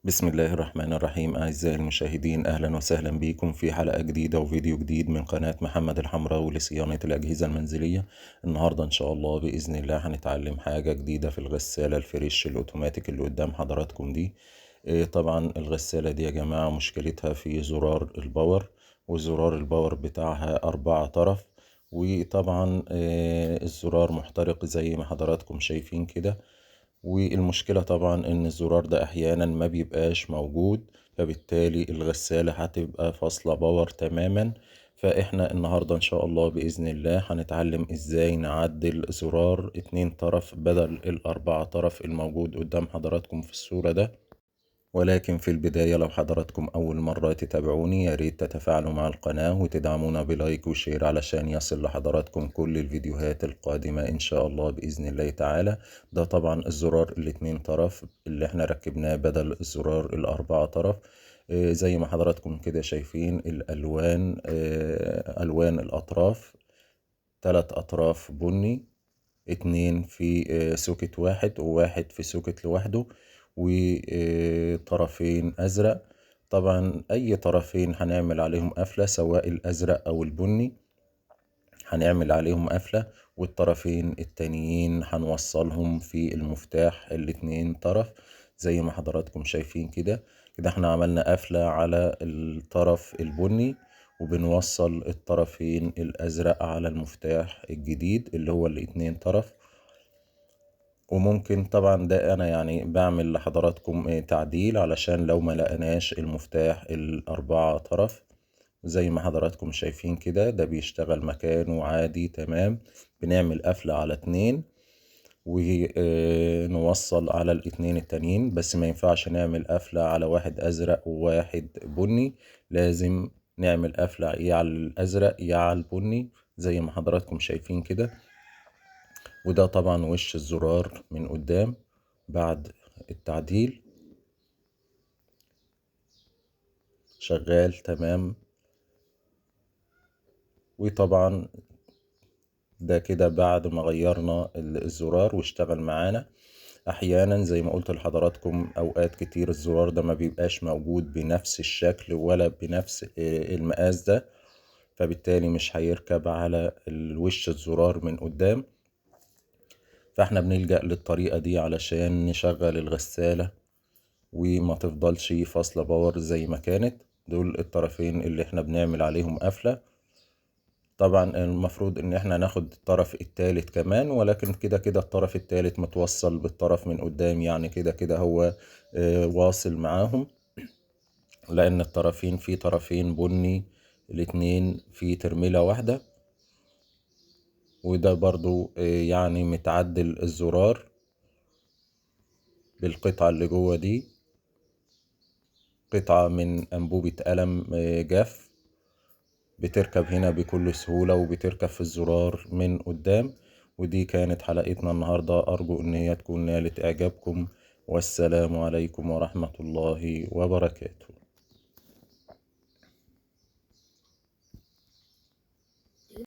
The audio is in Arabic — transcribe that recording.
بسم الله الرحمن الرحيم. أعزائي المشاهدين، أهلا وسهلا بكم في حلقة جديدة وفيديو جديد من قناة محمد الحمراوي لصيانة الأجهزة المنزلية. النهاردة إن شاء الله بإذن الله هنتعلم حاجة جديدة في الغسالة الفريش الأوتوماتيك اللي قدام حضراتكم دي. طبعا الغسالة دي يا جماعة مشكلتها في زرار الباور، وزرار الباور بتاعها 4 طرف، وطبعا الزرار محترق زي ما حضراتكم شايفين كده. والمشكلة طبعا ان الزرار ده احيانا ما بيبقاش موجود، فبالتالي الغسالة هتبقى فاصلة باور تماما. فاحنا النهاردة ان شاء الله بإذن الله هنتعلم ازاي نعدل زرار 2 طرف بدل ال4 طرف الموجود قدام حضراتكم في الصورة ده. ولكن في البداية لو حضراتكم أول مرة تتابعوني، يا ريت تتفاعلوا مع القناة وتدعمونا بلايك وشير علشان يصل لحضراتكم كل الفيديوهات القادمة إن شاء الله بإذن الله تعالى. ده طبعا الزرار ال2 طرف اللي احنا ركبناه بدل الزرار ال4 طرف. زي ما حضراتكم كده شايفين الألوان، ألوان الأطراف 3 أطراف بني، 2 في سوكت واحد وواحد في سوكت لوحده، وطرفين أزرق. طبعا أي طرفين هنعمل عليهم قفلة، سواء الأزرق أو البني هنعمل عليهم قفلة، والطرفين التانيين هنوصلهم في المفتاح ال2 طرف زي ما حضراتكم شايفين كده. كده احنا عملنا قفلة على الطرف البني، وبنوصل الطرفين الأزرق على المفتاح الجديد اللي هو ال2 طرف. وممكن طبعا ده انا يعني بعمل لحضراتكم تعديل علشان لو ما لقناش المفتاح ال4 طرف. زي ما حضراتكم شايفين كده ده بيشتغل مكانه عادي تمام. بنعمل قفلة على 2 ونوصل على ال2 التانيين، بس ما ينفعش نعمل قفلة على واحد أزرق وواحد بني، لازم نعمل قفلة يا على الأزرق يا على البني زي ما حضراتكم شايفين كده. وده طبعا وش الزرار من قدام بعد التعديل، شغال تمام. وطبعا ده كده بعد ما غيرنا الزرار واشتغل معانا. احيانا زي ما قلت لحضراتكم اوقات كتير الزرار ده ما بيبقاش موجود بنفس الشكل ولا بنفس المقاس ده، فبالتالي مش هيركب على الوش الزرار من قدام. فاحنا بنلجأ للطريقة دي علشان نشغل الغسالة وما تفضلش فاصلة باور زي ما كانت. دول الطرفين اللي احنا بنعمل عليهم قفلة. طبعا المفروض ان احنا ناخد الطرف التالت كمان، ولكن كده كده الطرف التالت متوصل بالطرف من قدام، يعني كده كده هو واصل معاهم، لان الطرفين في طرفين بني الاتنين في ترميلة واحدة. وده برضو يعني متعدل الزرار بالقطعة اللي جوه دي، قطعة من أنبوبة قلم جاف، بتركب هنا بكل سهولة وبتركب في الزرار من قدام. ودي كانت حلقتنا النهاردة، أرجو إن هي تكون نالت إعجابكم، والسلام عليكم ورحمة الله وبركاته.